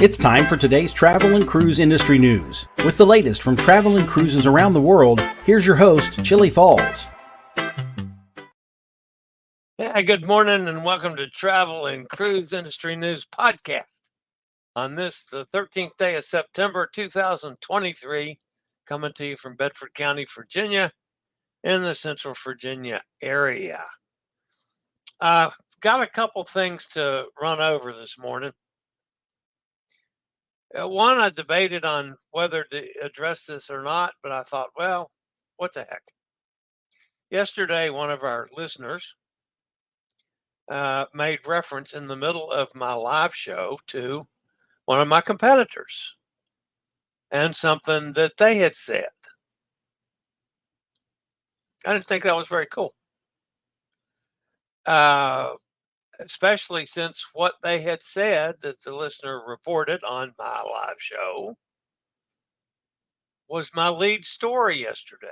It's time for today's travel and cruise industry news. With the latest from travel and cruises around the world, here's your host, Chillie Falls. Yeah, good morning and welcome to Travel and Cruise Industry News Podcast. On this, the 13th day of September 2023, coming to you from Bedford County, Virginia, in the Central Virginia area. Got a couple things to run over this morning. One, I debated on whether to address this or not, but I thought, well, what the heck. Yesterday, one of our listeners made reference in the middle of my live show to one of my competitors and something that they had said. I didn't think that was very cool. Especially since what they had said that the listener reported on my live show was my lead story yesterday.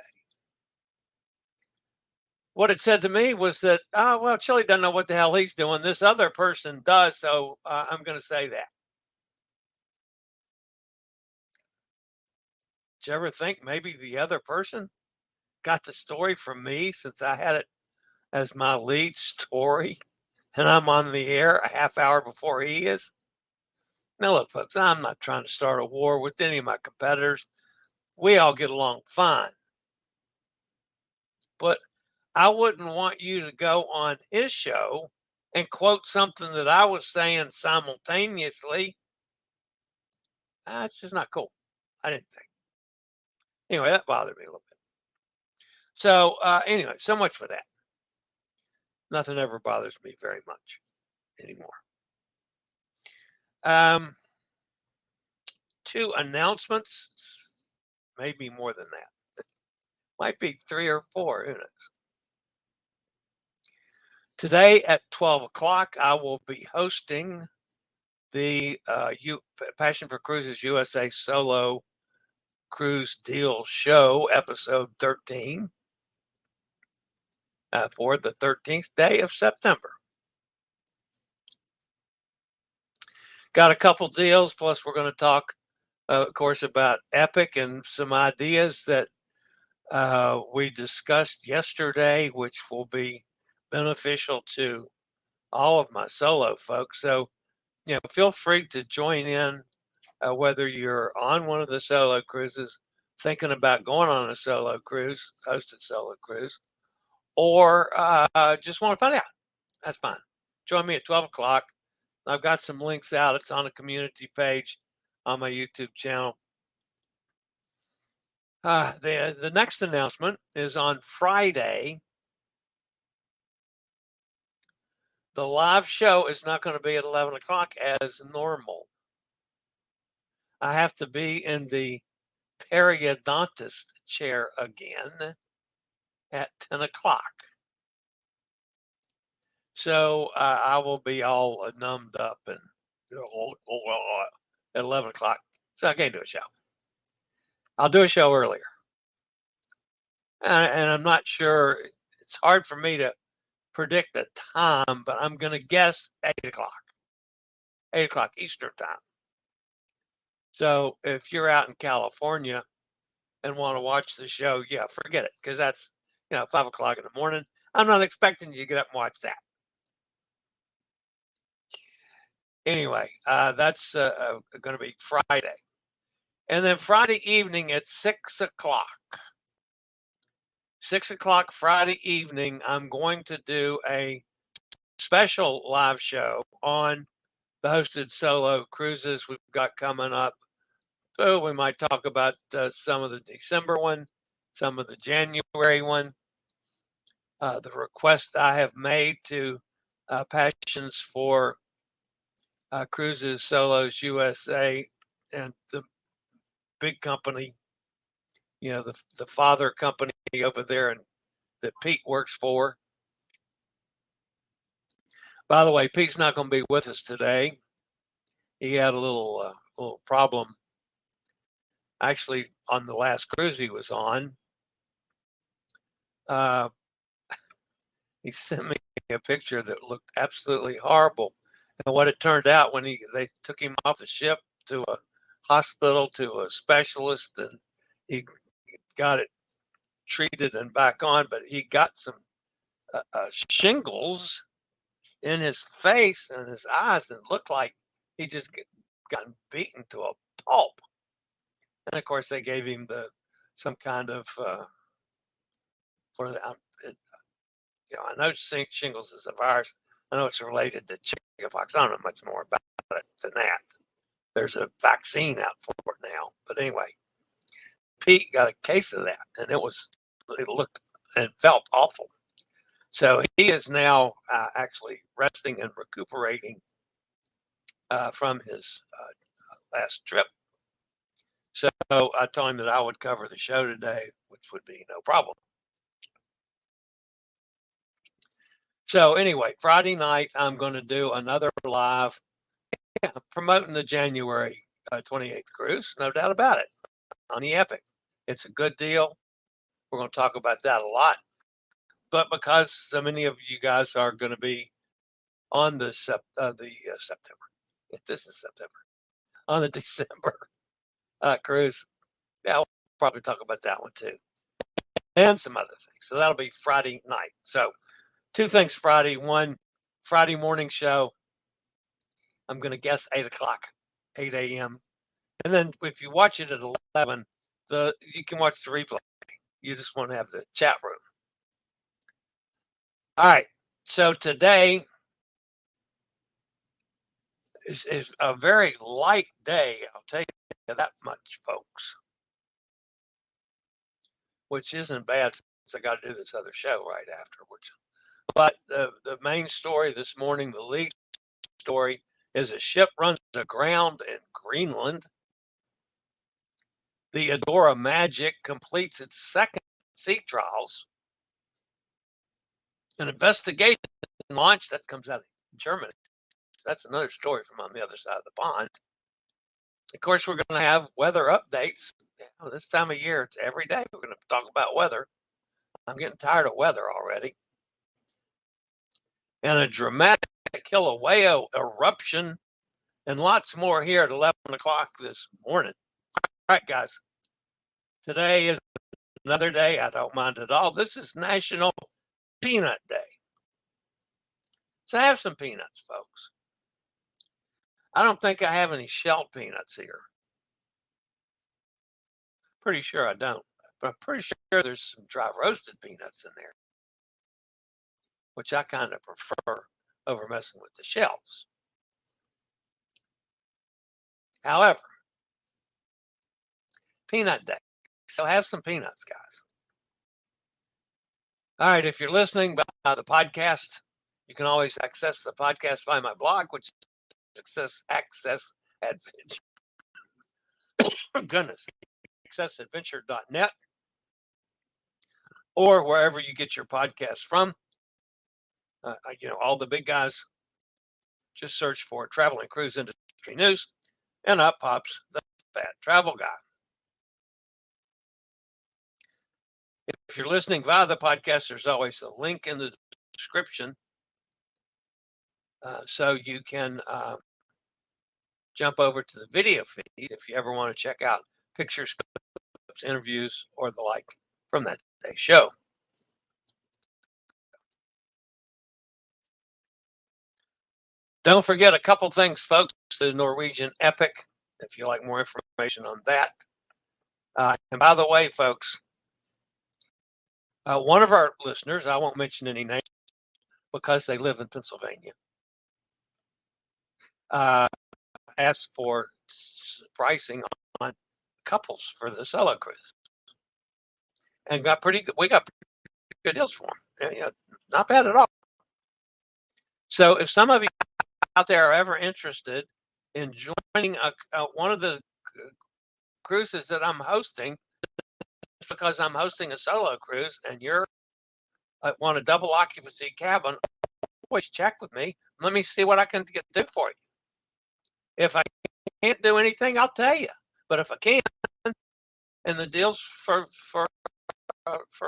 What it said to me was that, well, Chillie doesn't know what the hell he's doing. This other person does, so I'm going to say that. Did you ever think maybe the other person got the story from me since I had it as my lead story and I'm on the air a half hour before he is? Now, look, folks, I'm not trying to start a war with any of my competitors. We all get along fine. But I wouldn't want you to go on his show and quote something that I was saying simultaneously. It's just not cool. I didn't think. Anyway, that bothered me a little bit. So anyway, so much for that. Nothing ever bothers me very much anymore. Two announcements, maybe more than that. Might be 3 or 4, who knows? Today at 12 o'clock, I will be hosting the Passion for Cruises USA Solo Cruise Deal Show, episode 13, for the 13th day of September. Got a couple deals, plus we're going to talk, of course, about Epic and some ideas that we discussed yesterday, which will be beneficial to all of my solo folks. So, feel free to join in, whether you're on one of the solo cruises, thinking about going on a solo cruise, hosted solo cruise, or just want to find out. That's fine. Join me at 12 o'clock. I've got some links out. It's on a community page on my YouTube channel. The next announcement is on Friday. The live show is not going to be at 11 o'clock as normal. I have to be in the periodontist chair again at 10 o'clock. So I will be all numbed up and at 11 o'clock. So I can't do a show. I'll do a show earlier. And I'm not sure. It's hard for me to predict the time, but I'm going to guess 8 o'clock. 8 o'clock Eastern time. So if you're out in California and want to watch the show, yeah, forget it, because that's 5 o'clock in the morning. I'm not expecting you to get up and watch that. Anyway, that's going to be Friday. And then Friday evening at 6 o'clock. 6 o'clock Friday evening, I'm going to do a special live show on the hosted solo cruises we've got coming up. So we might talk about some of the December one, some of the January one. The request I have made to Passions for Cruises Solos USA and the big company, the father company over there and that Pete works for. By the way, Pete's not going to be with us today. He had a little problem actually on the last cruise he was on. He sent me a picture that looked absolutely horrible. And what it turned out when they took him off the ship to a hospital, to a specialist, and he got it treated and back on, but he got some shingles in his face and his eyes, and it looked like he just gotten beaten to a pulp. And of course, they gave him some kind of I know shingles is a virus. I know it's related to chickenpox. I don't know much more about it than that. There's a vaccine out for it now. But anyway, Pete got a case of that, and it looked and felt awful. So he is now actually resting and recuperating from his last trip. So I told him that I would cover the show today, which would be no problem. So anyway, Friday night, I'm going to do another live promoting the January 28th cruise, no doubt about it, on the Epic. It's a good deal. We're going to talk about that a lot. But because so many of you guys are going to be on the September, this is September, on the December cruise, yeah, we'll probably talk about that one too, and some other things. So that'll be Friday night. So 2 things Friday. One, Friday morning show. I'm going to guess 8 a.m. And then if you watch it at 11, you can watch the replay. You just want to have the chat room. All right. So today is a very light day. I'll tell you that much, folks. Which isn't bad since I got to do this other show right afterwards. But the main story this morning, the lead story, is a ship runs aground in Greenland. The Adora Magic completes its second sea trials. An investigation launched that comes out of Germany. That's another story from on the other side of the pond. Of course, we're going to have weather updates. This time of year, it's every day. We're going to talk about weather. I'm getting tired of weather already. And a dramatic Kilauea eruption, and lots more here at 11 o'clock this morning. All right, guys. Today is another day. I don't mind at all. This is National Peanut Day. So have some peanuts, folks. I don't think I have any shelled peanuts here. Pretty sure I don't. But I'm pretty sure there's some dry roasted peanuts in there, which I kind of prefer over messing with the shells. However, Peanut Day. So have some peanuts, guys. All right, if you're listening by the podcast, you can always access the podcast via my blog, which is Access Adventure. Goodness, accessadventure.net, or wherever you get your podcast from. All the big guys, just search for Travel and Cruise Industry News, and up pops the Fat Travel Guy. If you're listening via the podcast, there's always a link in the description, so you can jump over to the video feed if you ever want to check out pictures, clips, interviews, or the like from that day's show. Don't forget a couple things, folks. The Norwegian Epic, if you like more information on that. And by the way, folks, one of our listeners, I won't mention any names because they live in Pennsylvania, asked for pricing on couples for the solo cruise, and we got pretty good deals for them. Not bad at all. So if some of you out there are ever interested in joining one of the cruises that I'm hosting, because I'm hosting a solo cruise and you're want a double occupancy cabin, always check with me. Let me see what I can do for you. If I can't do anything, I'll tell you. But if I can, and the deals for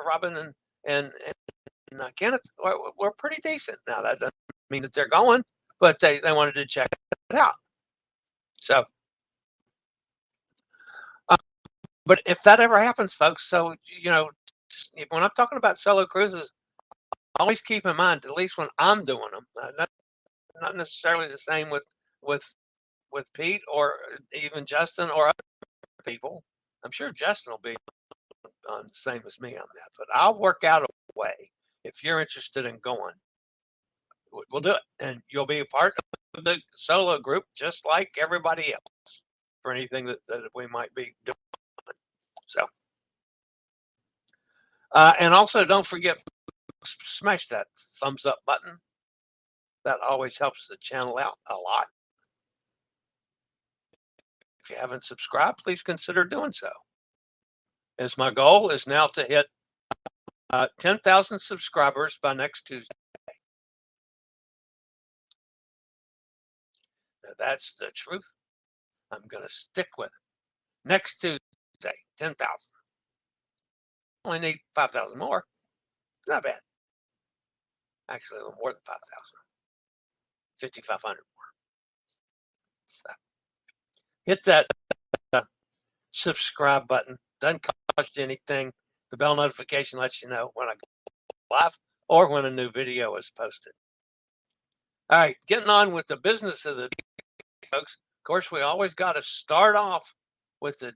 Robin and Kenneth were pretty decent. Now that doesn't mean that they're going, but they wanted to check it out. So But if that ever happens, folks, so, when I'm talking about solo cruises, always keep in mind, at least when I'm doing them, not necessarily the same with Pete or even Justin or other people. I'm sure Justin will be on the same as me on that, but I'll work out a way. If you're interested in going, we'll do it, and you'll be a part of the solo group just like everybody else for anything that we might be doing. So, and also don't forget, smash that thumbs up button. That always helps the channel out a lot. If you haven't subscribed, please consider doing so. As my goal is now to hit 10,000 subscribers by next Tuesday. Now, that's the truth. I'm going to stick with it. Next Tuesday, 10,000. Only need 5,000 more. Not bad. Actually, a little more than 5,000. 5,500 more. So, hit that subscribe button. Doesn't cost you anything. The bell notification lets you know when I go live or when a new video is posted. All right, getting on with the business of the day, folks. Of course, we always got to start off with the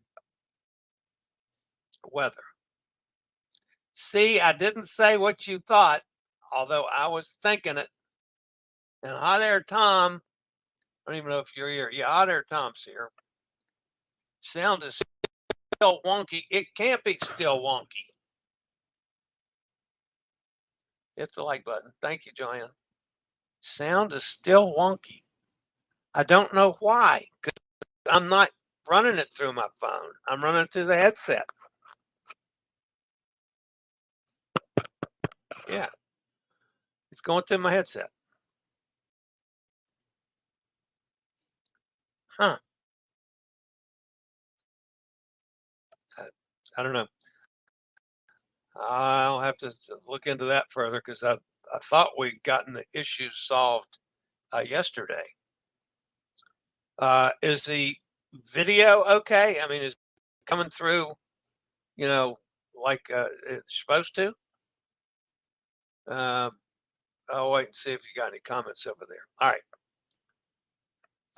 weather. See, I didn't say what you thought, although I was thinking it. And Hot Air Tom, I don't even know if you're here. Yeah, Hot Air Tom's here. Sound is still wonky. It can't be still wonky. Hit the like button. Thank you, Joanne. Sound is still wonky. I don't know why, because I'm not running it through my phone. I'm running it through the headset. Yeah. It's going through my headset. Huh. I don't know. I'll have to look into that further because I thought we'd gotten the issues solved yesterday. Is the video okay? I mean, is it coming through, like it's supposed to? I'll wait and see if you got any comments over there. All right.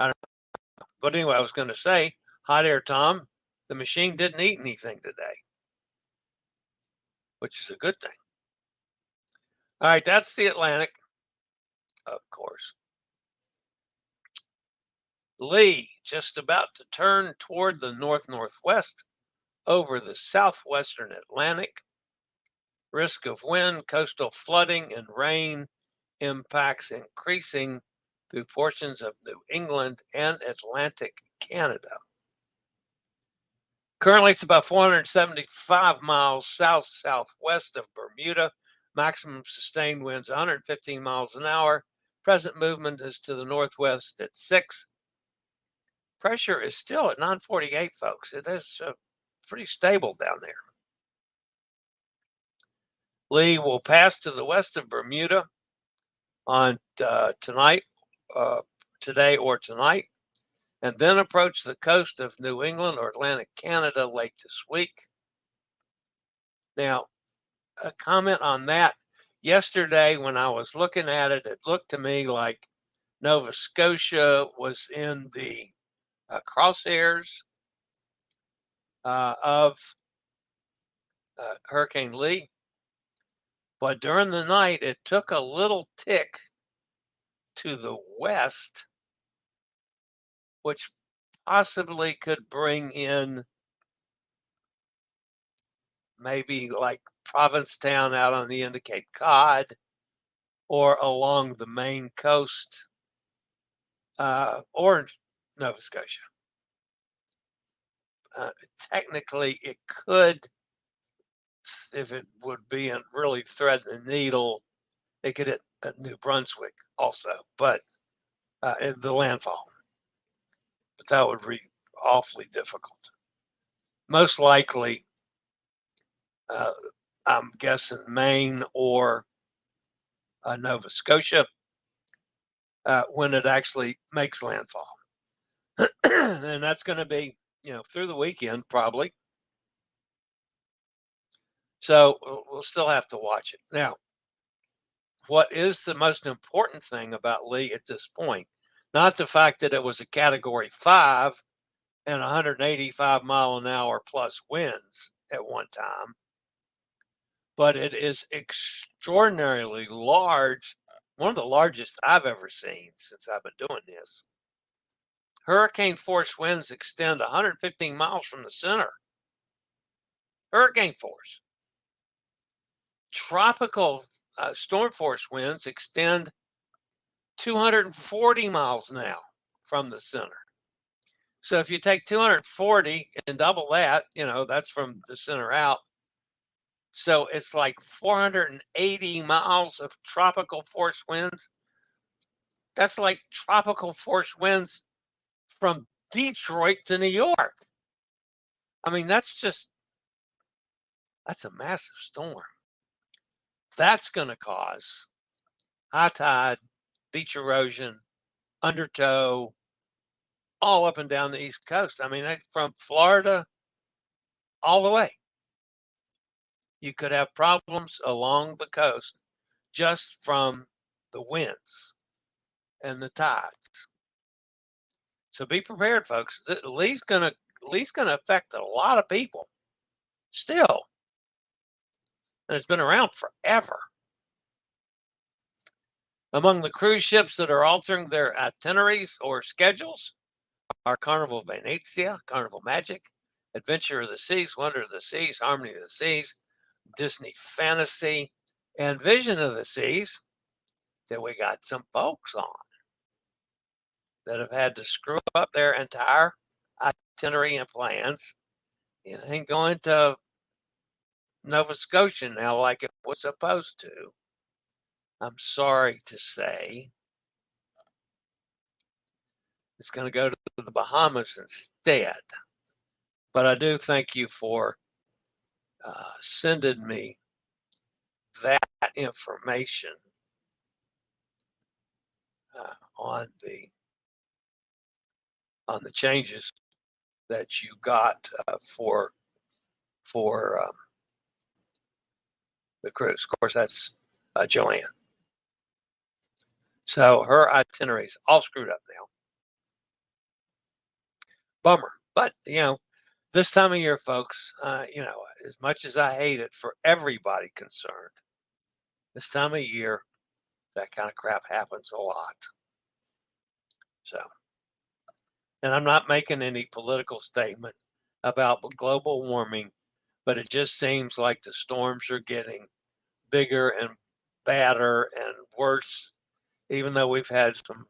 I don't know. But anyway, I was going to say, Hot Air Tom, the machine didn't eat anything today, which is a good thing. All right, that's the Atlantic, of course. Lee, just about to turn toward the north-northwest over the southwestern Atlantic. Risk of wind, coastal flooding, and rain impacts increasing through portions of New England and Atlantic Canada. Currently, it's about 475 miles south-southwest of Bermuda. Maximum sustained winds 115 miles an hour. Present movement is to the northwest at 6. Pressure is still at 948, folks. It is pretty stable down there. Lee will pass to the west of Bermuda on today or tonight, and then approach the coast of New England or Atlantic Canada late this week. Now, a comment on that. Yesterday, when I was looking at it, it looked to me like Nova Scotia was in the crosshairs of Hurricane Lee. But during the night, it took a little tick to the west, which possibly could bring in maybe like Provincetown out on the end of Cape Cod or along the Maine coast or Nova Scotia. Technically, it could, if it would be really thread the needle, it could hit New Brunswick also, but the landfall. But that would be awfully difficult. Most likely, I'm guessing Maine or Nova Scotia when it actually makes landfall. And that's going to be, through the weekend probably. So we'll still have to watch it. Now, what is the most important thing about Lee at this point? Not the fact that it was a Category 5 and 185-mile-an-hour plus winds at one time, but it is extraordinarily large, one of the largest I've ever seen since I've been doing this. Hurricane force winds extend 115 miles from the center. Hurricane force. Tropical storm force winds extend 240 miles now from the center. So if you take 240 and double that, that's from the center out. So it's like 480 miles of tropical force winds. That's like tropical force winds from Detroit to New York. I mean, that's a massive storm. That's going to cause high tide, beach erosion, undertow, all up and down the East Coast. I mean, from Florida all the way. You could have problems along the coast just from the winds and the tides. So be prepared, folks. Lee's gonna affect a lot of people still. And it's been around forever. Among the cruise ships that are altering their itineraries or schedules are Carnival Venezia, Carnival Magic, Adventure of the Seas, Wonder of the Seas, Harmony of the Seas, Disney Fantasy, and Vision of the Seas, that we got some folks on that have had to screw up their entire itinerary and plans. It ain't going to Nova Scotia now like it was supposed to. I'm sorry to say. It's going to go to the Bahamas instead. But I do thank you for sending me that information on the changes that you got for the cruise. Of course, that's Joanne. So her itinerary is all screwed up now. Bummer. But, this time of year, folks, as much as I hate it for everybody concerned, this time of year, that kind of crap happens a lot. So, and I'm not making any political statement about global warming, but it just seems like the storms are getting bigger and badder and worse, even though we've had some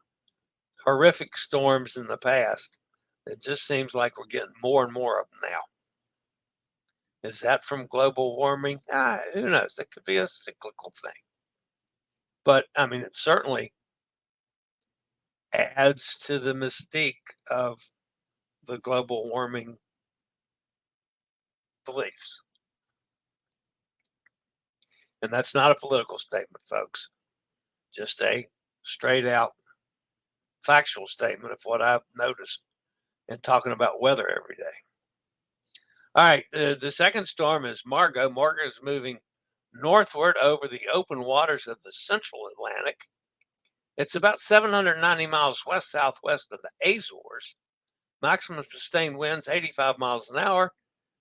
horrific storms in the past. It just seems like we're getting more and more of them now. Is that from global warming? Who knows? It could be a cyclical thing. But, I mean, it certainly adds to the mystique of the global warming beliefs. And that's not a political statement, folks. Just a straight out factual statement of what I've noticed in talking about weather every day. All right, the second storm is Margot. Margot is moving northward over the open waters of the central Atlantic. It's about 790 miles west-southwest of the Azores. Maximum sustained winds 85 miles an hour.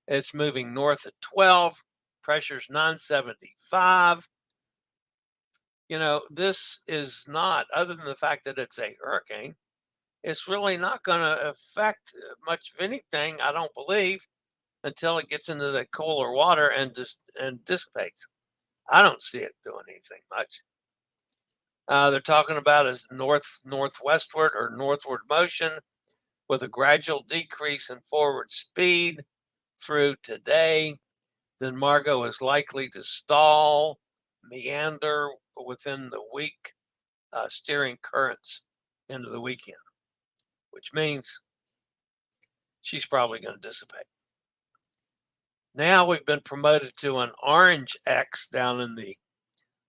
It's moving north at 12. Pressure's 975. This is not, other than the fact that it's a hurricane, it's really not going to affect much of anything, I don't believe, until it gets into the cooler water and dissipates. I don't see it doing anything much. They're talking about a northwestward or northward motion with a gradual decrease in forward speed through today. Then Margot is likely to stall, meander within the weak steering currents into the weekend, which means she's probably going to dissipate. Now we've been promoted to an orange X down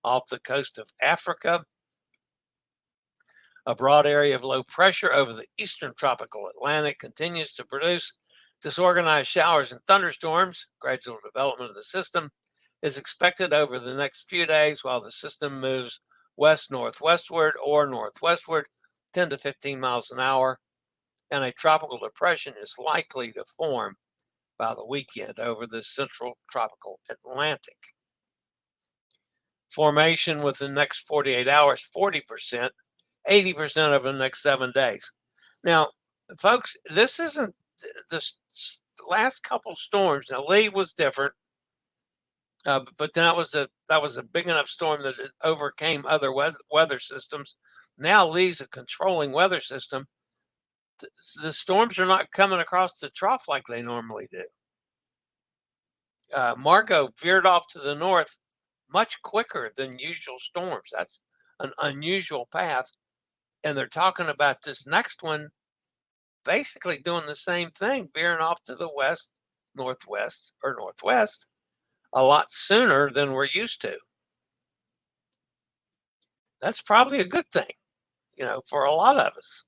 off the coast of Africa. A broad area of low pressure over the eastern tropical Atlantic continues to produce disorganized showers and thunderstorms. Gradual development of the system is expected over the next few days while the system moves west-northwestward or northwestward, 10 to 15 miles an hour, and a tropical depression is likely to form by the weekend over the central tropical Atlantic. Formation within the next 48 hours, 40%, 80% over the next 7 days. Now, folks, this isn't this last couple storms. Now, Lee was different, but that was a big enough storm that it overcame other weather systems. Now Lee's a controlling weather system. The storms are not coming across the trough like they normally do. Margot veered off to the north much quicker than usual storms. That's an unusual path. And they're talking about this next one basically doing the same thing, veering off to the west, northwest, or northwest a lot sooner than we're used to. That's probably a good thing, for a lot of us.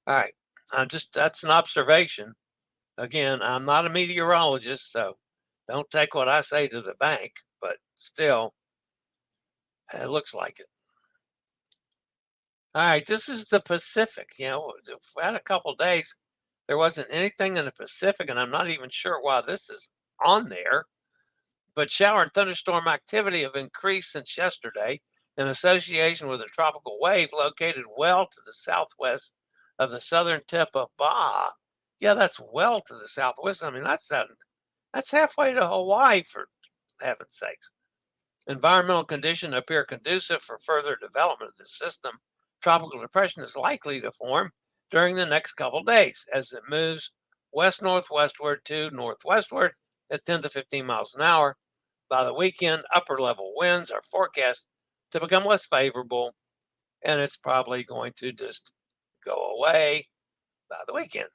All right. That's an observation. Again, I'm not a meteorologist, so don't take what I say to the bank, but still, it looks like it. All right, this is the Pacific. We had a couple of days, there wasn't anything in the Pacific, and I'm not even sure why this is on there. But shower and thunderstorm activity have increased since yesterday in association with a tropical wave located well to the southwest of the southern tip of Baja. Yeah, that's well to the southwest. I mean, that's halfway to Hawaii, for heaven's sakes. Environmental conditions appear conducive for further development of the system. Tropical depression is likely to form during the next couple of days as it moves west-northwestward to northwestward at 10 to 15 miles an hour. By the weekend, upper level winds are forecast to become less favorable, and it's probably going to just go away by the weekend.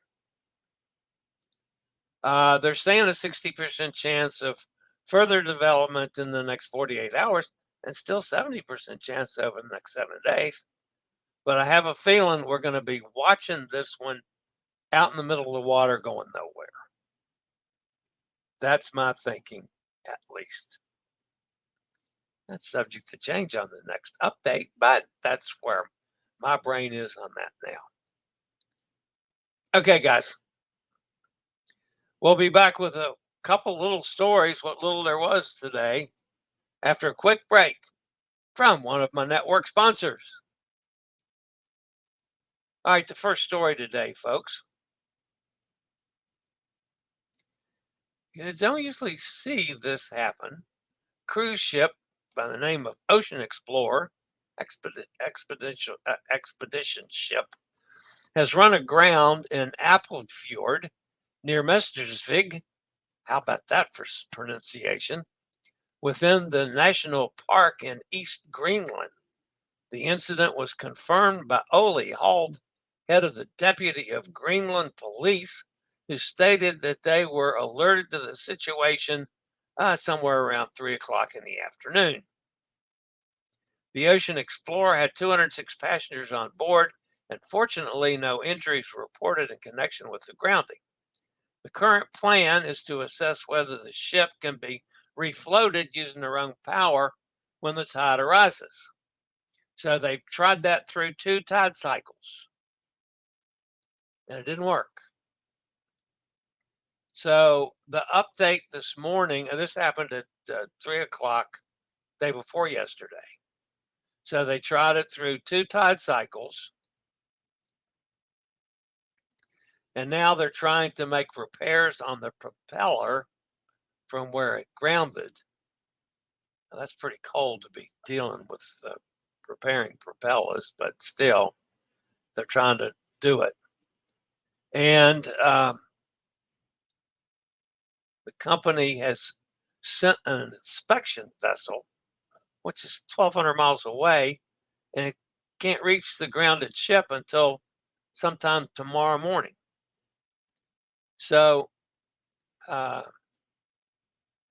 They're saying a 60% chance of further development in the next 48 hours and still 70% chance over the next 7 days. But I have a feeling we're going to be watching this one out in the middle of the water going nowhere. That's my thinking, at least. That's subject to change on the next update, but that's where my brain is on that now. Okay, guys. We'll be back with a couple little stories, what little there was today, after a quick break from one of my network sponsors. All right, the first story today, folks. You don't usually see this happen. Cruise ship by the name of Ocean Explorer, expedition ship, has run aground in Alpefjord near Mestersvig. How about that for pronunciation? Within the national park in East Greenland. The incident was confirmed by Ole Hald, head of the Deputy of Greenland Police, who stated that they were alerted to the situation somewhere around 3 o'clock in the afternoon. The Ocean Explorer had 206 passengers on board, and fortunately, no injuries were reported in connection with the grounding. The current plan is to assess whether the ship can be refloated using their own power when the tide arises. So they've tried that through 2 tide cycles, and it didn't work. So the update this morning, and this happened at 3 o'clock day before yesterday. So they tried it through 2 tide cycles, and now they're trying to make repairs on the propeller from where it grounded. Now, that's pretty cold to be dealing with repairing propellers, but still, they're trying to do it. And the company has sent an inspection vessel, which is 1,200 miles away, and it can't reach the grounded ship until sometime tomorrow morning. So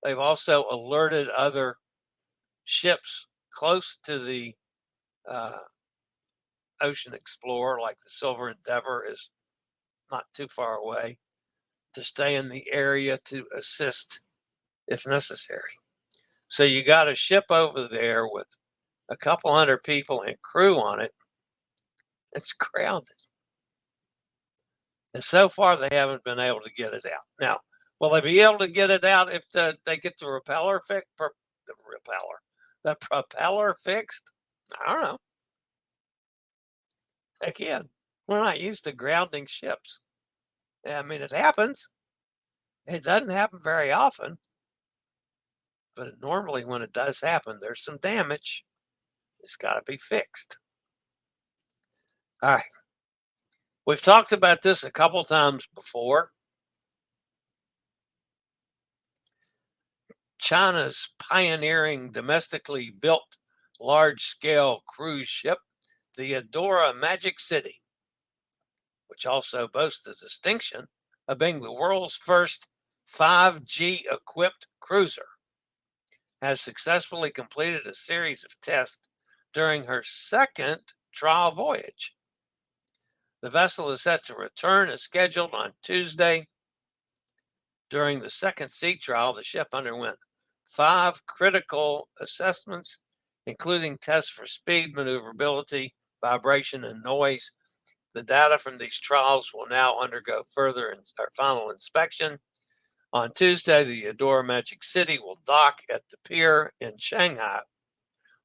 they've also alerted other ships close to the Ocean Explorer, like the Silver Endeavor is not too far away, to stay in the area to assist if necessary. So you got a ship over there with a couple hundred people and crew on it. It's grounded. And so far, they haven't been able to get it out. Now, will they be able to get it out if they get the propeller fixed? The propeller fixed? I don't know. Again, we're not used to grounding ships. I mean, it happens. It doesn't happen very often. But normally when it does happen, there's some damage. It's got to be fixed. All right. We've talked about this a couple times before. China's pioneering domestically built large-scale cruise ship, the Adora Magic City, which also boasts the distinction of being the world's first 5G-equipped cruiser, has successfully completed a series of tests during her second trial voyage. The vessel is set to return as scheduled on Tuesday. During the second sea trial, the ship underwent 5 critical assessments, including tests for speed, maneuverability, vibration, and noise. The data from these trials will now undergo further or final inspection. On Tuesday, the Adora Magic City will dock at the pier in Shanghai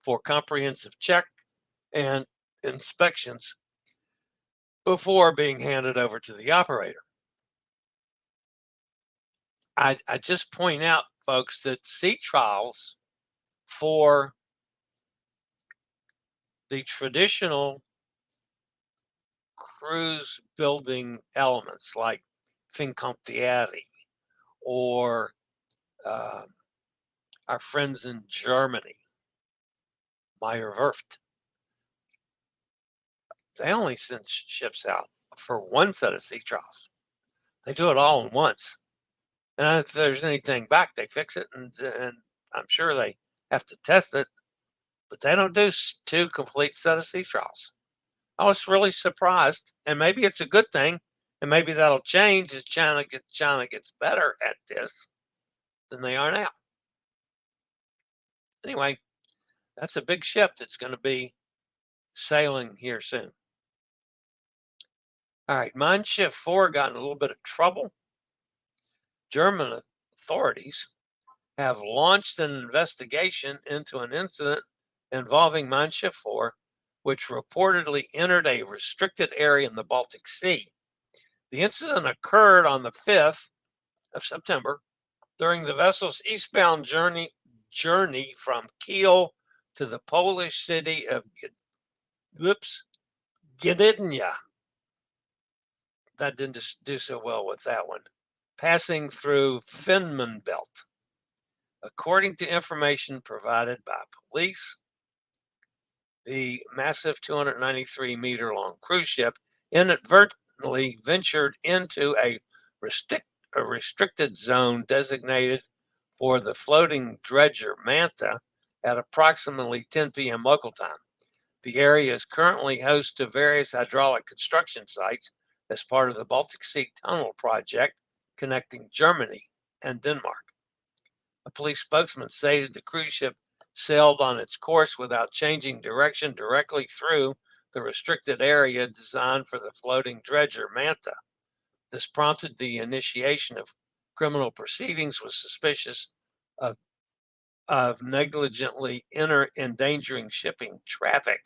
for comprehensive check and inspections before being handed over to the operator. I just point out, folks, that sea trials for the traditional cruise building elements like Fincantieri or our friends in Germany, Meyerwerft, they only send ships out for one set of sea trials. They do it all at once. And if there's anything back, they fix it, and I'm sure they have to test it, but they don't do 2 complete set of sea trials. I was really surprised, and maybe it's a good thing, and maybe that'll change as China gets better at this than they are now. Anyway, that's a big ship that's going to be sailing here soon. All right, Mein Schiff 4 got in a little bit of trouble. German authorities have launched an investigation into an incident involving Mein Schiff 4, which reportedly entered a restricted area in the Baltic Sea. The incident occurred on the 5th of September during the vessel's eastbound journey from Kiel to the Polish city of Gdynia. That didn't do so well with that one. Passing through Fehmarn Belt. According to information provided by police, the massive 293-meter-long cruise ship inadvertently ventured into a restricted zone designated for the floating dredger Manta at approximately 10 p.m. local time. The area is currently host to various hydraulic construction sites as part of the Baltic Sea Tunnel project connecting Germany and Denmark. A police spokesman stated the cruise ship sailed on its course without changing direction directly through the restricted area designed for the floating dredger Manta. This prompted the initiation of criminal proceedings with suspicious of negligently endangering shipping traffic.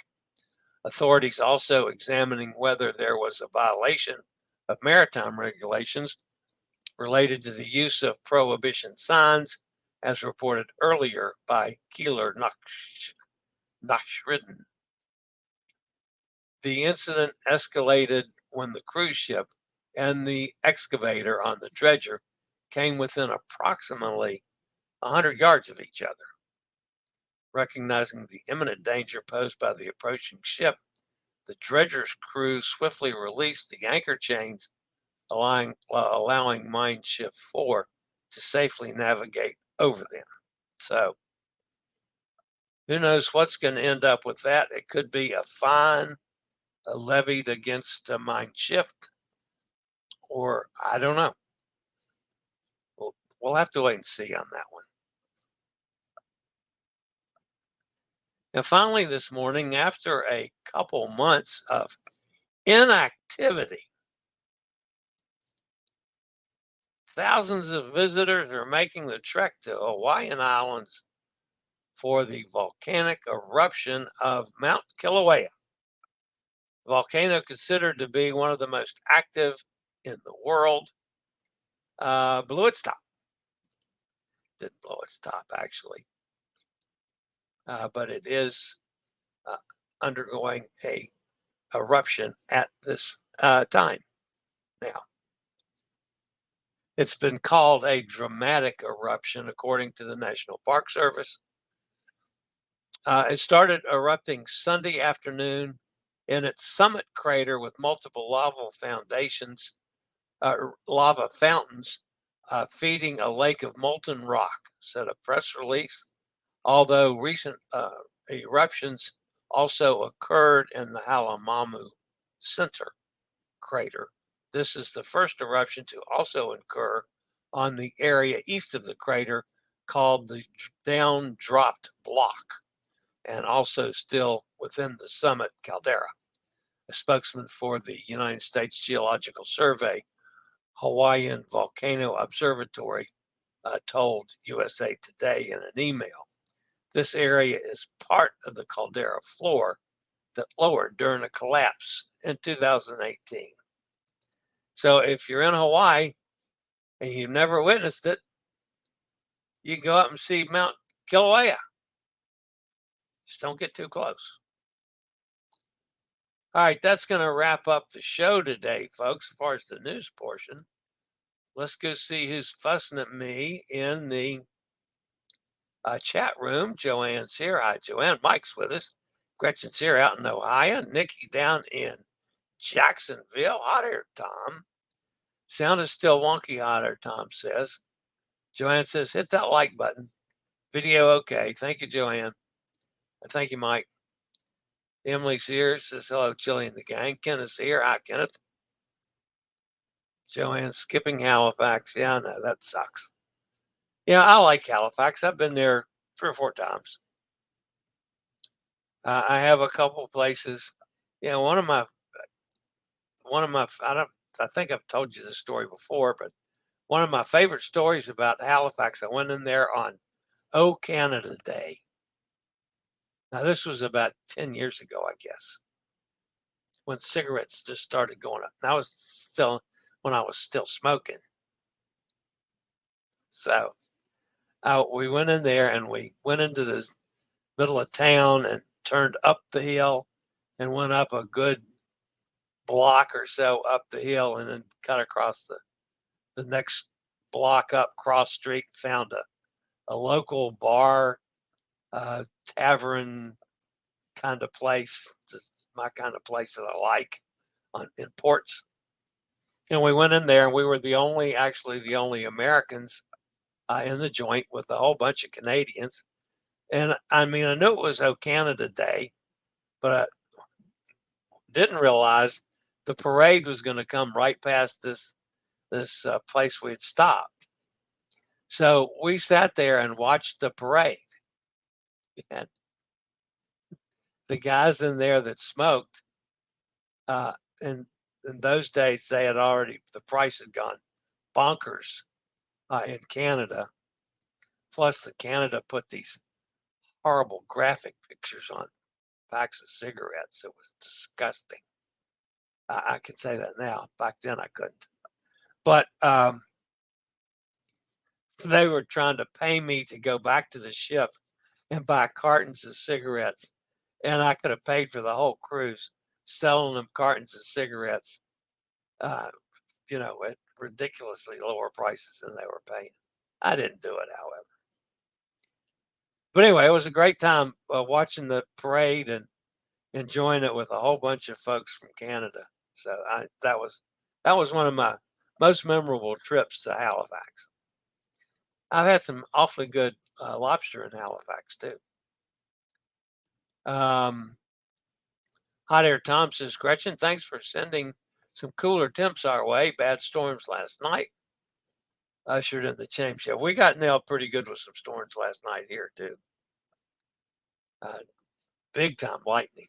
Authorities also examining whether there was a violation of maritime regulations related to the use of prohibition signs, as reported earlier by Kieler Nachrichten. The incident escalated when the cruise ship and the excavator on the dredger came within approximately 100 yards of each other. Recognizing the imminent danger posed by the approaching ship, the dredger's crew swiftly released the anchor chains, allowing Mein Schiff 4 to safely navigate over them. So, who knows what's going to end up with that? It could be a fine levied against Mein Schiff, or I don't know. we'll have to wait and see on that one. And finally this morning, after a couple months of inactivity, thousands of visitors are making the trek to Hawaiian Islands for the volcanic eruption of Mount Kilauea. The volcano considered to be one of the most active in the world blew its top. Didn't blow its top, actually. But it is undergoing a eruption at this time now. It's been called a dramatic eruption, according to the National Park Service. It started erupting Sunday afternoon in its summit crater with multiple lava fountains feeding a lake of molten rock, said a press release. Although recent eruptions also occurred in the Halemamu Center crater, this is the first eruption to also occur on the area east of the crater called the down-dropped block, and also still within the summit caldera. A spokesman for the United States Geological Survey Hawaiian Volcano Observatory told USA Today in an email. This area is part of the caldera floor that lowered during a collapse in 2018. So if you're in Hawaii and you've never witnessed it, you can go up and see Mount Kilauea. Just don't get too close. All right, that's going to wrap up the show today, folks, as far as the news portion. Let's go see who's fussing at me in the chat room. Joanne's here. Hi, Joanne. Mike's with us. Gretchen's here out in Ohio. Nikki down in Jacksonville. Hot air, Tom. Sound is still wonky, hot air, Tom says. Joanne says, hit that like button. Video okay. Thank you, Joanne. And thank you, Mike. Emily's here. Says, hello, Chillie and the gang. Kenneth's here. Hi, Kenneth. Joanne skipping Halifax. Yeah, I know. That sucks. Yeah, I like Halifax. I've been there 3 or 4 times. I have a couple places. Yeah, one of my, I think I've told you this story before, but one of my favorite stories about Halifax, I went in there on O Canada Day. Now, this was about 10 years ago, I guess, when cigarettes just started going up. And when I was still smoking. So we went in there and we went into the middle of town and turned up the hill and went up a good block or so up the hill and then cut across the next block up Cross Street, found a local bar, tavern kind of place, my kind of place that I like in Ports. And we went in there and we were the only Americans in the joint with a whole bunch of Canadians. And I mean, I knew it was O Canada Day, but I didn't realize the parade was going to come right past this place we had stopped. So we sat there and watched the parade. And the guys in there that smoked, in those days, the price had gone bonkers in Canada. Plus, Canada put these horrible graphic pictures on packs of cigarettes. It was disgusting. I can say that now. Back then, I couldn't. But they were trying to pay me to go back to the ship and buy cartons of cigarettes. And I could have paid for the whole cruise selling them cartons of cigarettes, at ridiculously lower prices than they were paying. I didn't do it, however. But anyway, it was a great time watching the parade and enjoying it with a whole bunch of folks from Canada. So that was one of my most memorable trips to Halifax. I've had some awfully good lobster in Halifax too. Hot Air Tom says, Gretchen, thanks for sending some cooler temps our way. Bad storms last night. ushered in the change. Yeah, we got nailed pretty good with some storms last night here too. Big time lightning.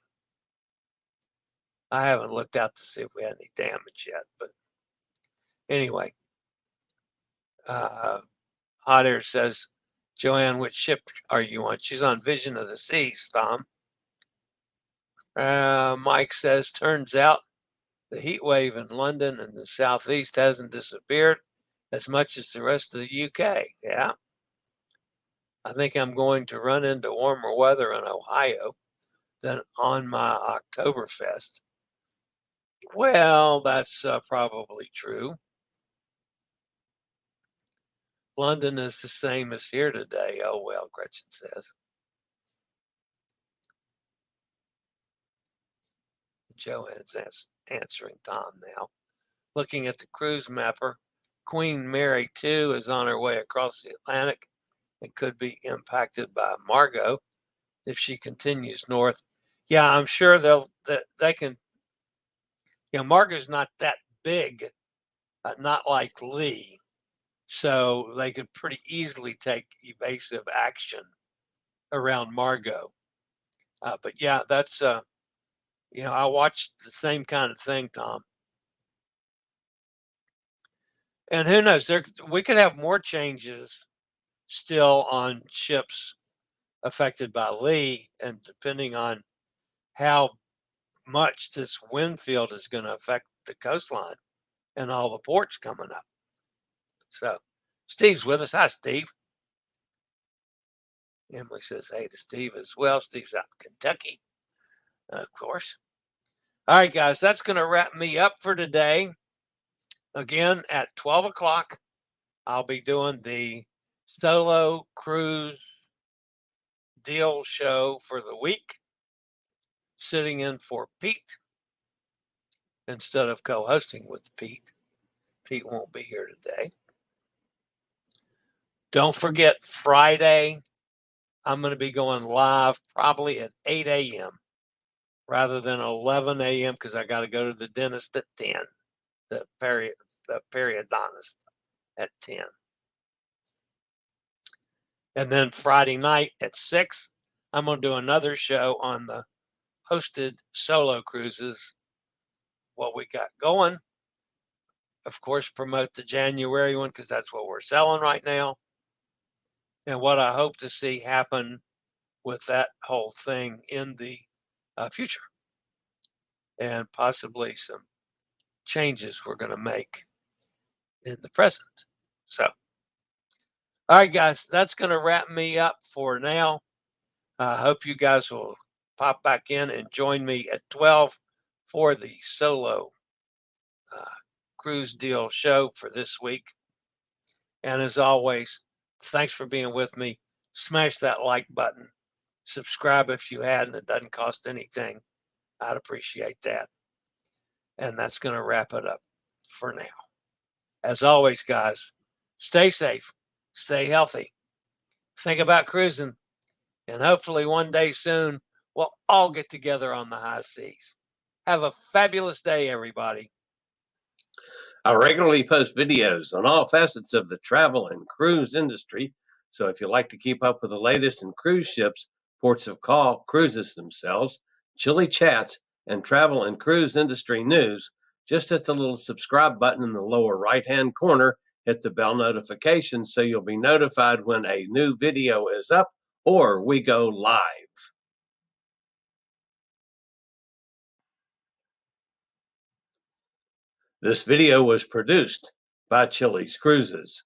I haven't looked out to see if we had any damage yet, but anyway. Hot Air says, Joanne, which ship are you on? She's on Vision of the Seas, Tom. Mike says, turns out the heat wave in London and the southeast hasn't disappeared as much as the rest of the UK. Yeah. I think I'm going to run into warmer weather in Ohio than on my Oktoberfest. Well, that's probably true. London is the same as here today. Oh, well, Gretchen says. Joanne's answering Tom now. Looking at the cruise mapper, Queen Mary 2 is on her way across the Atlantic and could be impacted by Margot if she continues north. Yeah, I'm sure they can. Margot's not that big, not like Lee, so they could pretty easily take evasive action around Margot. But yeah, that's I watched the same kind of thing, Tom. And who knows? We could have more changes still on ships affected by Lee, and depending on how much this wind field is going to affect the coastline and all the ports coming up. So, Steve's with us. Hi, Steve. Emily says hey to Steve as well. Steve's out in Kentucky, of course. All right, guys, that's going to wrap me up for today. Again, at 12 o'clock, I'll be doing the solo cruise deal show for the week, sitting in for Pete instead of co-hosting with Pete. Pete won't be here today. Don't forget, Friday, I'm going to be going live probably at 8 a.m. rather than 11 a.m. because I got to go to the dentist at 10, the periodontist at 10. And then Friday night at 6, I'm going to do another show on the hosted solo cruises, what we got going. Of course, promote the January one because that's what we're selling right now. And what I hope to see happen with that whole thing in the future. And possibly some changes we're going to make in the present. So, all right, guys, that's going to wrap me up for now. I hope you guys will pop back in and join me at 12 for the solo cruise deal show for this week. And as always, thanks for being with me. Smash that like button. Subscribe if you hadn't. It doesn't cost anything. I'd appreciate that. And that's going to wrap it up for now. As always, guys, stay safe, stay healthy, think about cruising, and hopefully one day soon we'll all get together on the high seas. Have a fabulous day, everybody. I regularly post videos on all facets of the travel and cruise industry, so if you'd like to keep up with the latest in cruise ships, ports of call, cruises themselves, Chillie chats, and travel and cruise industry news, just hit the little subscribe button in the lower right-hand corner, hit the bell notification so you'll be notified when a new video is up or we go live. This video was produced by Chillie's Cruises.